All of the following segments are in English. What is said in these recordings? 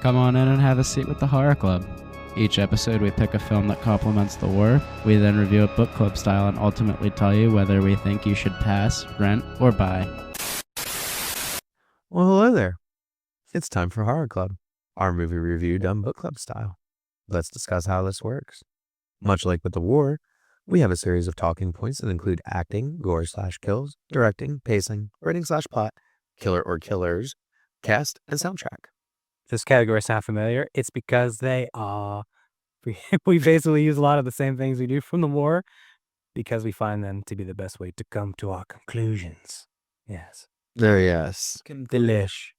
Come on in and have a seat with the Horror Klub. Each episode, we pick a film that complements the war. We then review it book club style and ultimately tell you whether we think you should pass, rent, or buy. Well, hello there. It's time for Horror Klub, our movie review done book club style. Let's discuss how this works. Much like with the war, we have a series of talking points that include acting, gore/kills, directing, pacing, writing/plot, killer or killers, cast, and soundtrack. This category sound familiar? It's because they are. We basically use a lot of the same things we do from the war because we find them to be the best way to come to our conclusions. Yes. Yes. Delish.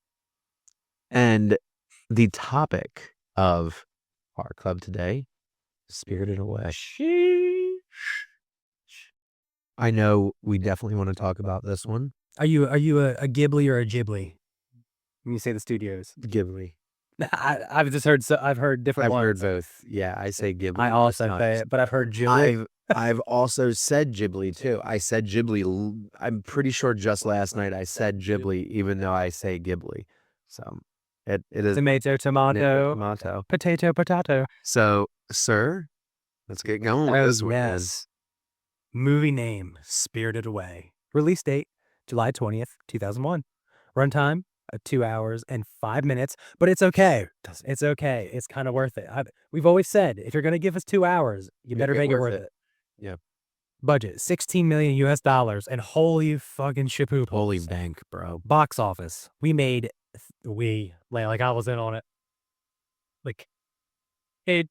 And the topic of Horror Club today, Spirited Away. I know we definitely want to talk about this one. Are you a Ghibli or a Ghibli? When you say the studios. Ghibli. I've just heard I've heard different ones. I've heard both. Yeah, I say Ghibli. I also say it, but I've heard Ghibli. I've also said Ghibli too. I said Ghibli. I'm pretty sure just last night I said Ghibli, even though I say Ghibli. So it is tomato, tomato, potato. So, sir, let's get going with this one. Yes. Movie name: Spirited Away. Release date: July 20th, 2001. Runtime: 2 hours and 5 minutes. But it's okay. It's okay. It's kind of worth it. We've always said if you're gonna give us 2 hours, you better make it worth it. Yeah. Budget: $16 million US, and holy fucking shapoop. Holy bank, bro. Box office: we made like I was in on it. Like it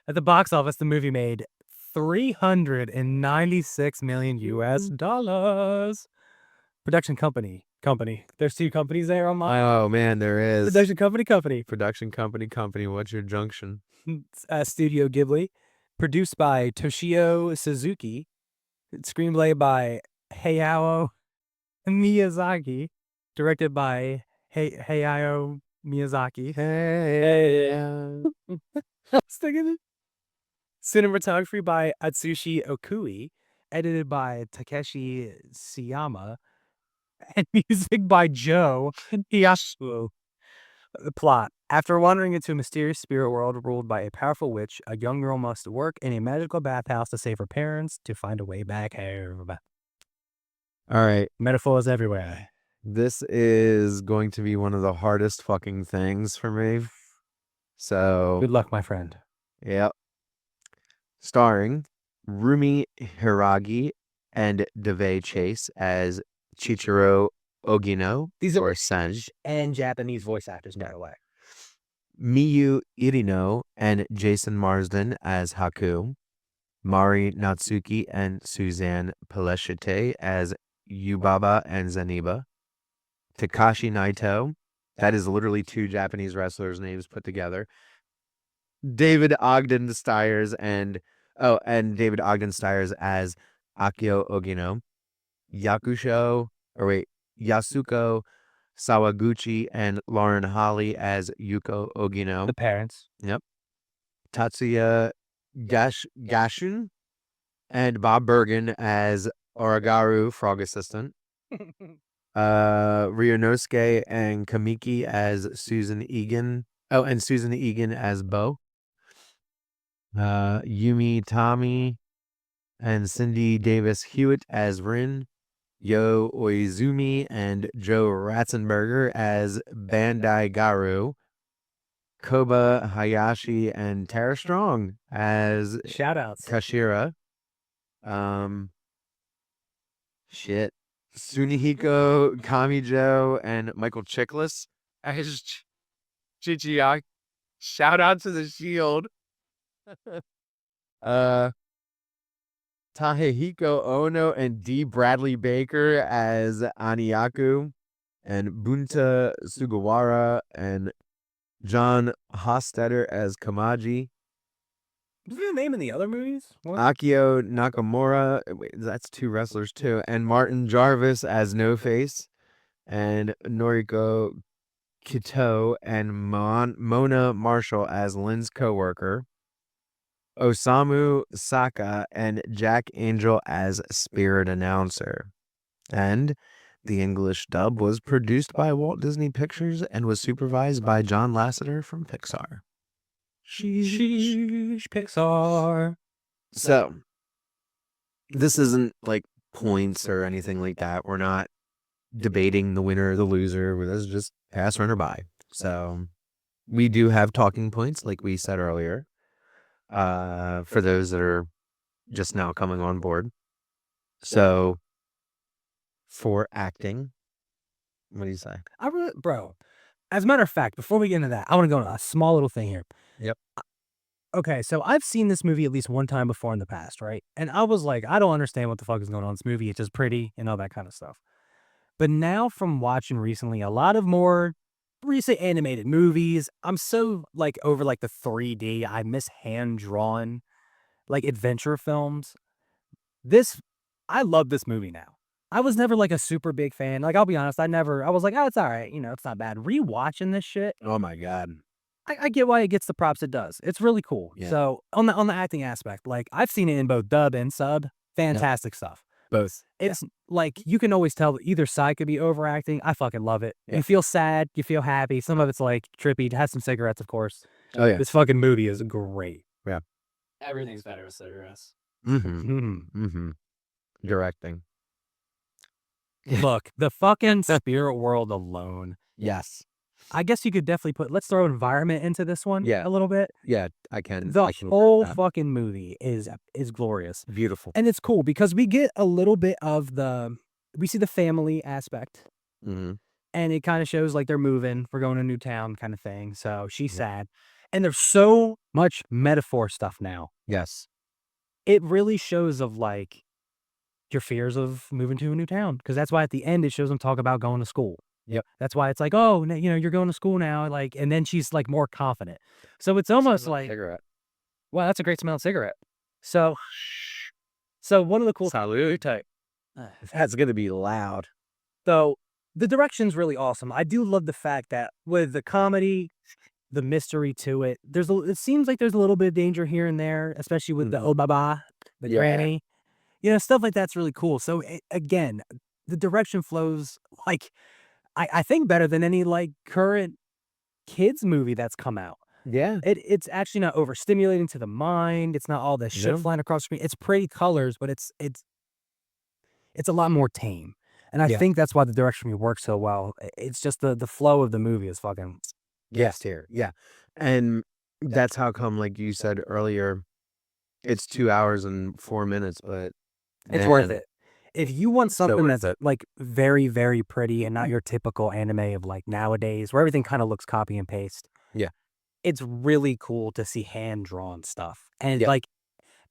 at the box office, the movie made $396 million US. Production company. There's two companies there on mine. Oh man, there is. Production company. Production company. What's your junction? Studio Ghibli. Produced by Toshio Suzuki. Screenplay by Hayao Miyazaki. Directed by Hayao Miyazaki. Hey. I was thinking it. Cinematography by Atsushi Okui. Edited by Takeshi Siyama. And music by Joe Hiyasu. The plot: after wandering into a mysterious spirit world ruled by a powerful witch, a young girl must work in a magical bathhouse to save her parents to find a way back home. All right. Metaphors everywhere. This is going to be one of the hardest fucking things for me. So Good luck, my friend. Yep. Starring Rumi Hiragi and Devay Chase as Chichiro Ogino. These are Sanj. and Japanese voice actors, by the way. Miyu Irino and Jason Marsden as Haku. Mari Natsuki and Suzanne Peleshite as Yubaba and Zaniba. Takashi Naito. That is literally two Japanese wrestlers' names put together. David Ogden Stiers and David Ogden Stiers as Akio Ogino. Yasuko Sawaguchi and Lauren Holly as Yuko Ogino. The parents. Yep. Tatsuya Gashun and Bob Bergen as Oragaru, frog assistant. Ryunosuke and Kamiki as Susan Egan. Oh, and Susan Egan as Bo. Yumi Tami and Cindy Davis Hewitt as Rin. Yo Oizumi and Joe Ratzenberger as Bandai Garu. Koba Hayashi and Tara Strong as Shoutouts. Kashira. Sunihiko Kamijo and Michael Chiklis as Chichiak. Shout out to the Shield. Tahehiko Ono and D. Bradley Baker as Aniyaku, and Bunta Sugawara and John Hostetter as Kamaji. Is there a name in the other movies? What? Akio Nakamura, wait, that's two wrestlers too, and Martin Jarvis as No Face, and Noriko Kito and Mona Marshall as Lynn's coworker. Osamu Saka and Jack Angel as spirit announcer. And The English dub was produced by Walt Disney Pictures and was supervised by John Lasseter from Pixar. Sheesh, Pixar. So, this isn't like points or anything like that. We're not debating the winner or the loser. This is just pass, run, or buy. So, we do have talking points, like we said earlier, for those that are just now coming on board. So, for acting, what do you say? Bro, as a matter of fact, before we get into that, I want to go on a small little thing here. Yep. Okay, so I've seen this movie at least one time before in the past, right? And I was like, I don't understand what the fuck is going on in this movie. It's just pretty and all that kind of stuff. But now from watching recently a lot of more recent animated movies, I'm so like over like the 3D. I miss hand-drawn like adventure films. I love this movie now. I was never like a super big fan. Like, I'll be honest, I was like, oh, it's all right. It's not bad. Rewatching this shit, Oh my God. I get why it gets the props it does. It's really cool. Yeah. So on the acting aspect, like I've seen it in both dub and sub. Fantastic stuff. Both. It's like you can always tell that either side could be overacting. I fucking love it. Yeah. You feel sad, you feel happy. Some of it's like trippy. Have some cigarettes, of course. Oh yeah. This fucking movie is great. Yeah. Everything's better with cigarettes. Mm-hmm. Directing. Look, the fucking spirit world alone. Yes. I guess you could definitely let's throw environment into this one Yeah. a little bit. Yeah, I can. The I can whole agree with fucking movie is glorious. that. Beautiful. And it's cool because we get a little bit of we see the family aspect Mm-hmm. and it kind of shows like they're moving, we're going to a new town kind of thing. So she's sad. And there's so much metaphor stuff now. Yes. It really shows of like your fears of moving to a new town. Because that's why at the end it shows them talk about going to school. Yep. That's why it's like, oh, you're going to school now. Like, and then she's like more confident. So it's almost like, Cigarette. wow, that's a great smelling cigarette. So one of the cool Salute. That's gonna be loud. So the direction's really awesome. I do love the fact that with the comedy, the mystery to it, it seems like there's a little bit of danger here and there, especially with the Obaba, the Yeah. granny. Stuff like that's really cool. So again, the direction flows like I think better than any like current kids movie that's come out. Yeah. It's actually not overstimulating to the mind. It's not all this shit No. flying across the screen. It's pretty colors, but it's a lot more tame. And I Yeah. think that's why the direction works so well. It's just the flow of the movie is fucking Yes, here. Yeah. And that's how come, like you said earlier, it's 2 hours and 4 minutes, but it's worth man, it. If you want so something worth that's like very, very pretty and not your typical anime of like nowadays where everything kind of looks copy and paste. Yeah. It's really cool to see hand-drawn stuff. And Yeah. like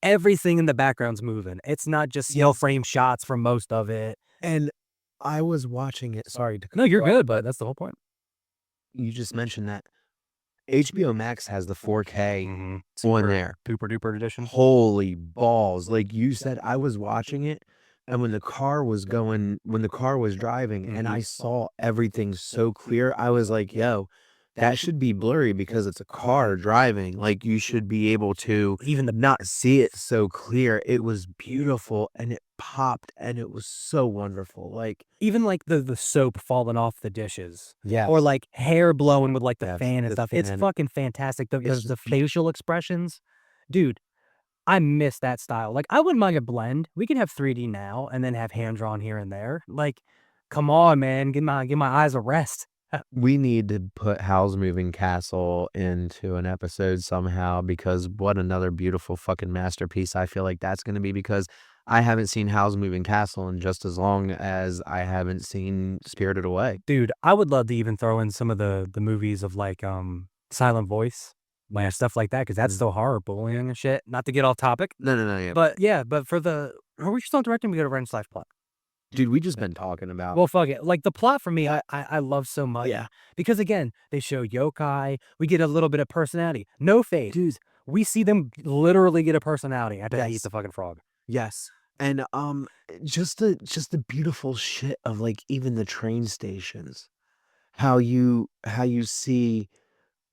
everything in the background's moving. It's not just still frame shots for most of it. And I was watching it. Sorry to No, you're cut you good, but that's the whole point. off. You just mentioned that HBO Max has the 4K on Super there. Duper duper edition. Holy balls. Like you said, I was watching it, and when the car was driving and I saw everything so clear, I was like, yo, that should be blurry because it's a car driving. Like you should be able to Even the not see it so clear. It was beautiful and it popped and it was so wonderful. Like, even like the soap falling off the dishes. yeah. Or like hair blowing with like the Yeah, fan and the stuff. It's fan. fucking fantastic. The It's the facial expressions. Dude, I miss that style. Like I wouldn't mind a blend. We can have 3D now and then have hand drawn here and there. Like, come on, man. Give my eyes a rest. We need to put Howl's Moving Castle into an episode somehow because what another beautiful fucking masterpiece I feel like that's going to be because I haven't seen Howl's Moving Castle in just as long as I haven't seen Spirited Away. Dude, I would love to even throw in some of the movies of like Silent Voice. Like stuff like that, because that's still horror bullying and shit. Not to get off topic. No, yeah. But for are we still directing? We got a Wrench Life plot. Dude, we just been talking about. Well, fuck it. Like the plot for me, I love so much. Yeah. Because again, they show yokai. We get a little bit of personality. No face. Dude, we see them literally get a personality after they eat Yes. the fucking frog. Yes. And just the beautiful shit of like even the train stations. How you see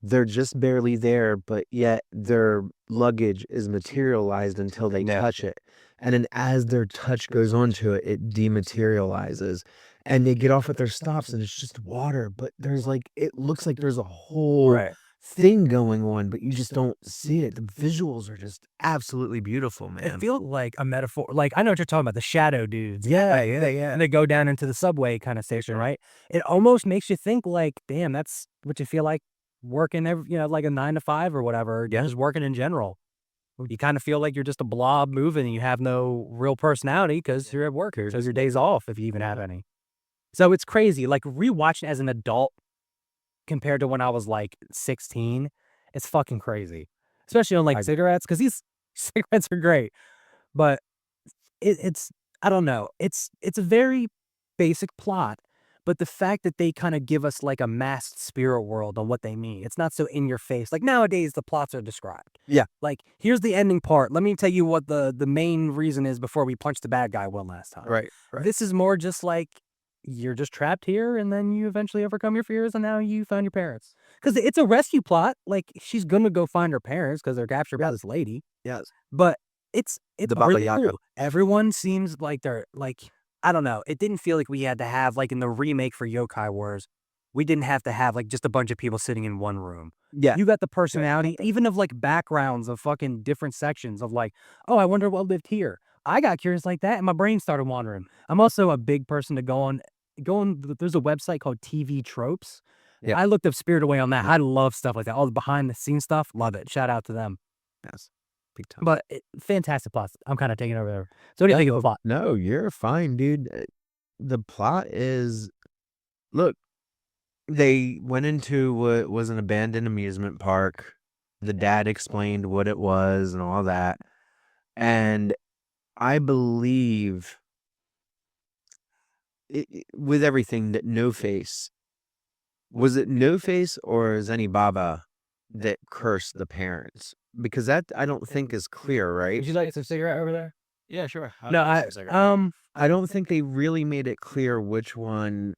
they're just barely there, but yet their luggage is materialized until they touch it. And then as their touch goes onto it, it dematerializes. and they get off at their stops and it's just water, but there's like, it looks like there's a whole thing going on, but you just don't see it. The visuals are just absolutely beautiful, It man. feels like a metaphor. Like, I know what you're talking about, the shadow dudes. Yeah, Like, yeah. and they go down into the subway kind of station, right? It almost makes you think like, damn, that's what you feel like working like a 9 to 5 or whatever. Yeah. Just working in general. You kind of feel like you're just a blob moving and you have no real personality because you're at work. Because your days off, if you even have any. So it's crazy. Like, rewatching as an adult compared to when I was like 16, it's fucking crazy. Especially on like cigarettes, because these cigarettes are great. But it's I don't know. It's a very basic plot, but the fact that they kind of give us like a masked spirit world on what they mean. It's not so in your face. Like nowadays the plots are described. Yeah. Like, here's the ending part. Let me tell you what the main reason is before we punch the bad guy one last time. Right. This is more just like you're just trapped here and then you eventually overcome your fears and now you found your parents. Because it's a rescue plot. Like, she's gonna go find her parents because they're captured by this lady. Yes. But it's The really Baba Yaga. cool. Everyone seems like they're like, I don't know. It didn't feel like we had to have like in the remake for Yokai Wars, we didn't have to have like just a bunch of people sitting in one room. Yeah. You got the personality, even of like backgrounds of fucking different sections of like, oh, I wonder what lived here. I got curious like that and my brain started wandering. I'm also a big person to go on. There's a website called TV Tropes. Yeah. I looked up Spirit Away on that. I love stuff like that. All the behind the scenes stuff. Love it. Shout out to them. Yes. Big time. But fantastic plots. I'm kind of taking over there. So what do you think of the plot? No, you're fine, dude. The plot is, look, they went into what was an abandoned amusement park. The dad explained what it was and all that. And I believe with everything that No Face, was it No Face or Zenny Baba that cursed the parents? Because that I don't think is clear, right? Would you like some cigarette over there? Yeah, sure. No, I don't think they really made it clear which one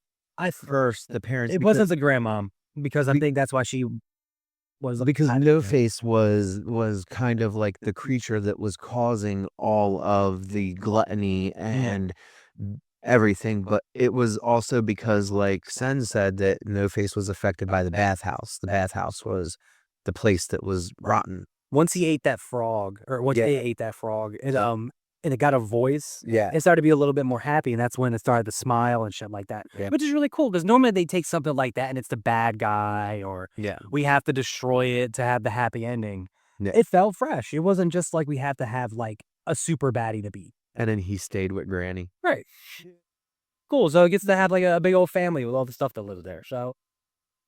cursed the parents. it wasn't the grandmom because I think that's why she was because No Face was kind of like the creature that was causing all of the gluttony and everything, but it was also because, like Sen said, that No Face was affected by the bathhouse. The bathhouse was the place that was rotten. Once he ate that frog, or once they ate that frog, and it got a voice. Yeah. It started to be a little bit more happy, and that's when it started to smile and shit like that. Yeah. Which is really cool because normally they take something like that and it's the bad guy, or we have to destroy it to have the happy ending. Yeah. It felt fresh. It wasn't just like we have to have like a super baddie to beat. And then he stayed with Granny. Right. Cool. So it gets to have like a big old family with all the stuff that lives there. So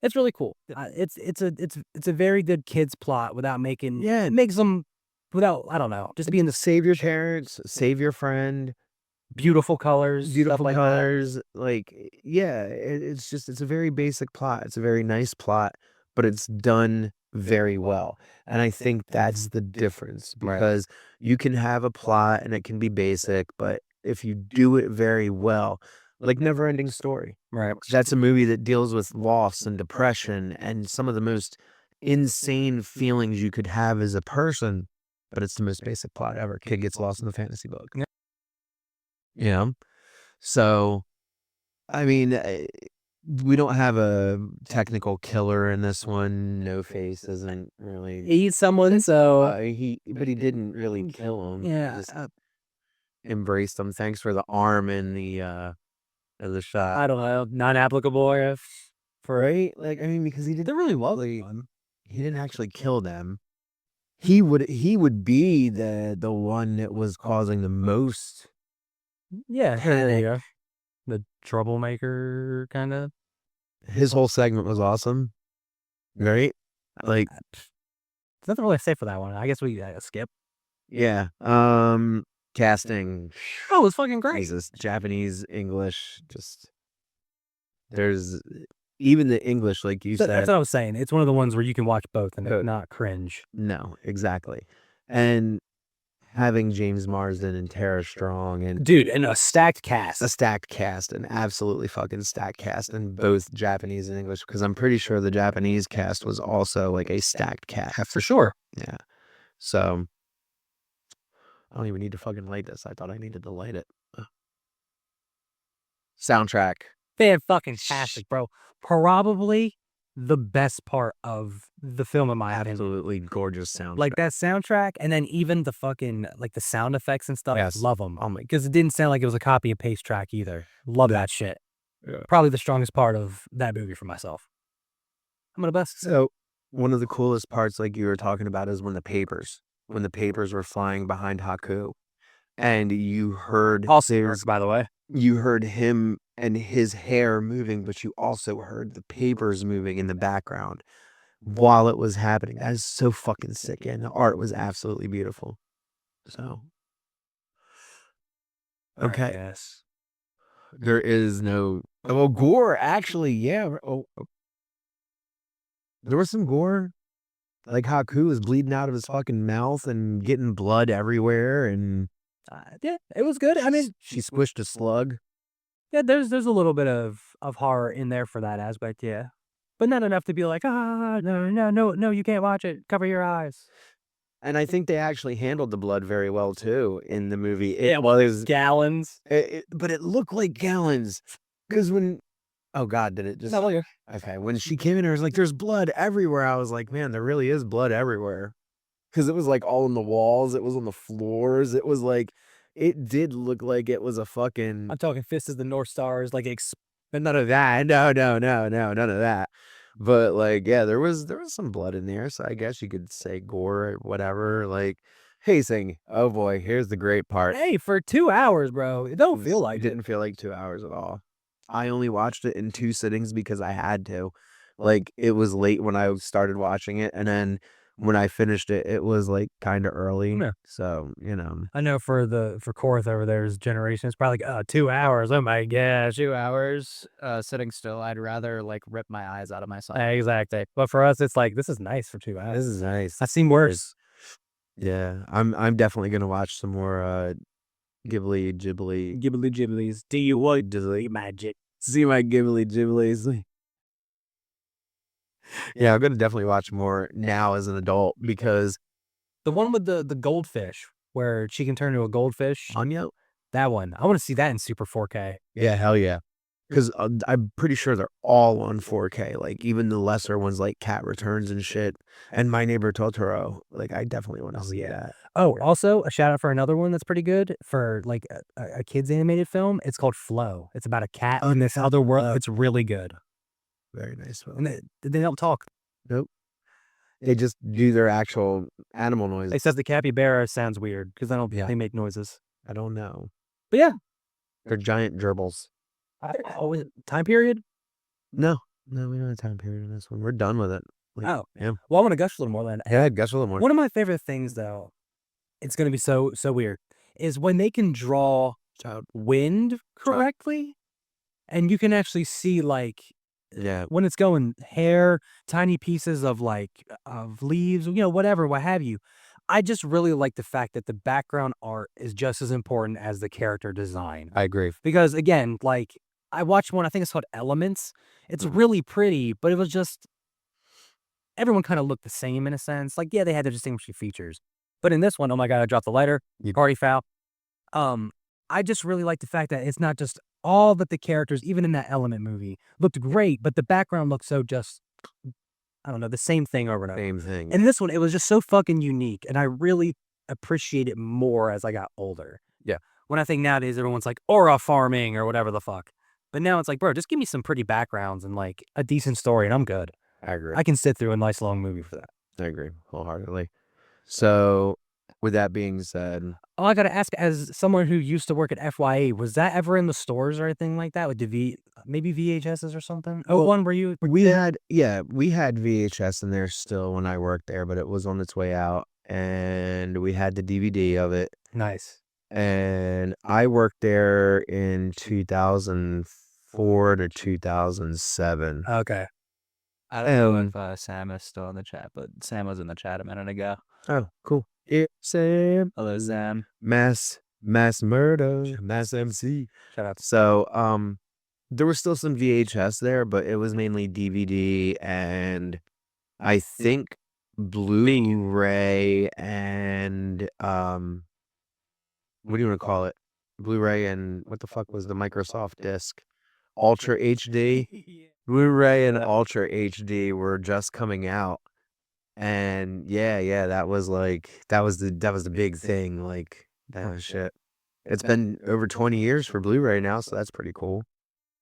it's really cool. It's a very good kids plot without making it makes them without, I don't know, just being the Save your parents, save your friend, beautiful colors, beautiful stuff like that. colors. Like, yeah, it's a very basic plot. It's a very nice plot, but it's done very well. And I think that's the difference, because you can have a plot and it can be basic, but if you do it very well, like Never Ending Story. Right. That's a movie that deals with loss and depression and some of the most insane feelings you could have as a person, but it's the most basic plot ever. Kid gets lost in the fantasy book. Yeah. Yeah. So, I mean, we don't have a technical killer in this one. No Face isn't really. He's someone, so But he didn't really kill him. yeah. He just embraced him. Thanks for the arm in the shot. I don't know, non-applicable if for Right? Like, I mean, because he did. they're really lovely. He didn't actually kill them. He would be the one that was causing the most. Yeah, there you go. The troublemaker kind of. His whole segment was awesome. Right? Like, There's nothing really to say for that one. I guess we skip. yeah. Casting. Oh, it was fucking great. Jesus, Japanese, English, just there's even the English, like you said. That's what I was saying. It's one of the ones where you can watch both and not cringe. No, exactly. And having James Marsden and Tara Strong and Dude, and a stacked cast. an absolutely fucking stacked cast in both Japanese and English, because I'm pretty sure the Japanese cast was also like a stacked cast. For sure. Yeah. So I don't even need to fucking light this. I thought I needed to light it. Soundtrack. Fan-fucking-tastic, bro. Probably the best part of the film, in my opinion. Absolutely gorgeous soundtrack. Like, that soundtrack, and then even the fucking, like, the sound effects and stuff. Yes. Love them. Oh my. Because it didn't sound like it was a copy and paste track either. Love that shit. Yeah. Probably the strongest part of that movie for myself. I'm gonna best. So one of the coolest parts, like you were talking about, is when the papers were flying behind Haku, and you heard By the way. you heard him and his hair moving, but you also heard the papers moving in the background while it was happening. That is so fucking sick, and the art was absolutely beautiful. So, okay, Yes. there is no gore. Actually, yeah. There was some gore. Like Haku was bleeding out of his fucking mouth and getting blood everywhere, and Yeah, it was good. I mean, she squished a slug. yeah, there's a little bit of horror in there for that aspect, yeah. But not enough to be like, no, you can't watch it. Cover your eyes. And I think they actually handled the blood very well too in the movie. It Yeah, well, was, gallons. but it looked like gallons. Because when, oh God, did it just? Not like Okay, when she came in, it was like there's blood everywhere. I was like, man, there really is blood everywhere. Because it was like all on the walls. It was on the floors. It was like, it did look like it was a fucking. I'm talking Fist of the North Stars, like But none of that. No, none of that. But like, yeah, there was some blood in there, so I guess you could say gore or whatever. Like, pacing. Oh boy, here's the great part. Hey, for 2 hours, bro. It don't feel like It didn't feel like 2 hours at all. I only watched it in 2 sittings because I had to. Like, it was late when I started watching it, and then when I finished it, it was like kind of early. Yeah. So, I know for Korth over there's Generation, it's probably like 2 hours. Oh my gosh. 2 hours sitting still. I'd rather like rip my eyes out of my socket. Exactly. But for us, it's like, this is nice for 2 hours. this is nice. I've seen worse. Yeah, I'm definitely gonna watch some more Ghibli Ghiblis. Do you want to see magic? See my Ghibli Ghiblis. Yeah, I'm gonna definitely watch more now as an adult because The one with the goldfish, where she can turn into a goldfish. Anya. That one. I want to see that in super 4K. Yeah, hell yeah. Because I'm pretty sure they're all on 4K. Like even the lesser ones, like Cat Returns and shit, and My Neighbor Totoro. Like I definitely want to see that. Oh, also a shout out for another one that's pretty good for like a kids animated film. It's called Flow. It's about a cat in this other world. It's really good. Very nice. And they don't talk. Nope. They just do their actual animal noises. They says the capybara sounds weird because Yeah. they make noises. I don't know. But yeah. They're giant gerbils. Time period? No, we don't have a time period in this one. We're done with it. Like, Oh. yeah. Well, I want to gush a little more than Yeah, guess a little more. One of my favorite things, though, it's going to be so weird, is when they can draw wind correctly, and you can actually see, like, Yeah. when it's going hair, tiny pieces of, like, of leaves, whatever, what have you. I just really like the fact that the background art is just as important as the character design. I agree. Because, again, like, I watched one, I think it's called Elements. It's really pretty, but it was just, everyone kind of looked the same in a sense. Like, yeah, they had their distinguishing features. But in this one, oh my God, I dropped the lighter, party foul. I just really like the fact that it's not just all that the characters, even in that Element movie, looked great, but the background looked so just, I don't know, the same thing over and over. Same thing. And in this one, it was just so fucking unique, and I really appreciate it more as I got older. Yeah. When I think nowadays, everyone's like, aura farming or whatever the fuck. But now it's like, bro, just give me some pretty backgrounds and like a decent story, and I'm good. I agree. I can sit through a nice long movie for that. I agree wholeheartedly. So, with that being said, Oh, I gotta ask, as someone who used to work at FYA, was that ever in the stores or anything like that with maybe VHSs or something? Oh, Well, one where you we had VHS in there still when I worked there, but it was on its way out, and we had the DVD of it. nice. And I worked there in 2004 to 2007. Okay. I don't know if Sam is still in the chat, but Sam was in the chat a minute ago. Oh, cool. Yeah, Sam. Hello, Sam. Mass murder, mass MC. Shout out. So, there was still some VHS there, but it was mainly DVD and I think Blu-ray and what do you want to call it? Blu-ray and what the fuck was the Microsoft disc? Ultra HD. Blu-ray and Ultra HD were just coming out. And yeah, that was the big thing. Like that was shit. It's been over 20 years for Blu-ray now, so that's pretty cool.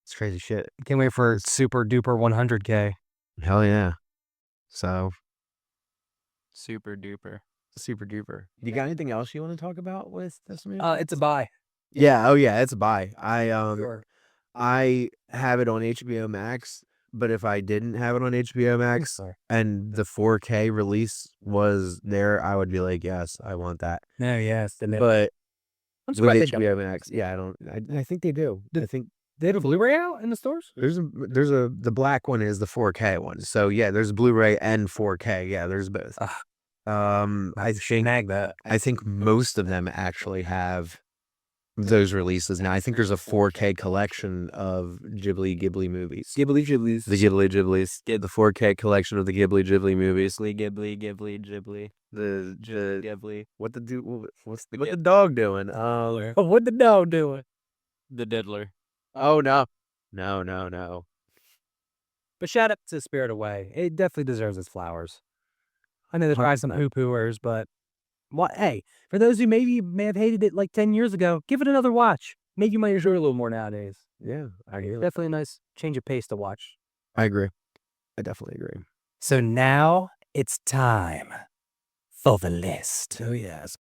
It's crazy shit. Can't wait for super duper 100K. Hell yeah. So Super duper. super duper. You got anything else you want to talk about with this movie? It's a buy. Yeah, oh yeah, it's a buy. Sure. I have it on HBO Max, but if I didn't have it on HBO Max and the 4K release was there, I would be like, yes, I want that. No, yes. But I'm with surprised they don't. HBO Max, yeah, I think they do. I think They have a Blu-ray out in the stores? the black one is the 4K one. So yeah, there's Blu-ray and 4K. Yeah, there's both. I think most of them actually have those releases now. I think there's a 4K collection of Ghibli movies. The Ghiblis. The 4K collection of the Ghibli movies. Ghibli. The Ghibli. what the dog doing? What the dog doing? The Diddler. Oh no. But shout out to Spirit Away. It definitely deserves its flowers. I know there's probably some poo-pooers, but hey, for those who may have hated it like 10 years ago, give it another watch. Maybe you might enjoy it a little more nowadays. Yeah, I agree. Definitely a nice change of pace to watch. I agree. I definitely agree. So now it's time for the list. Oh yes.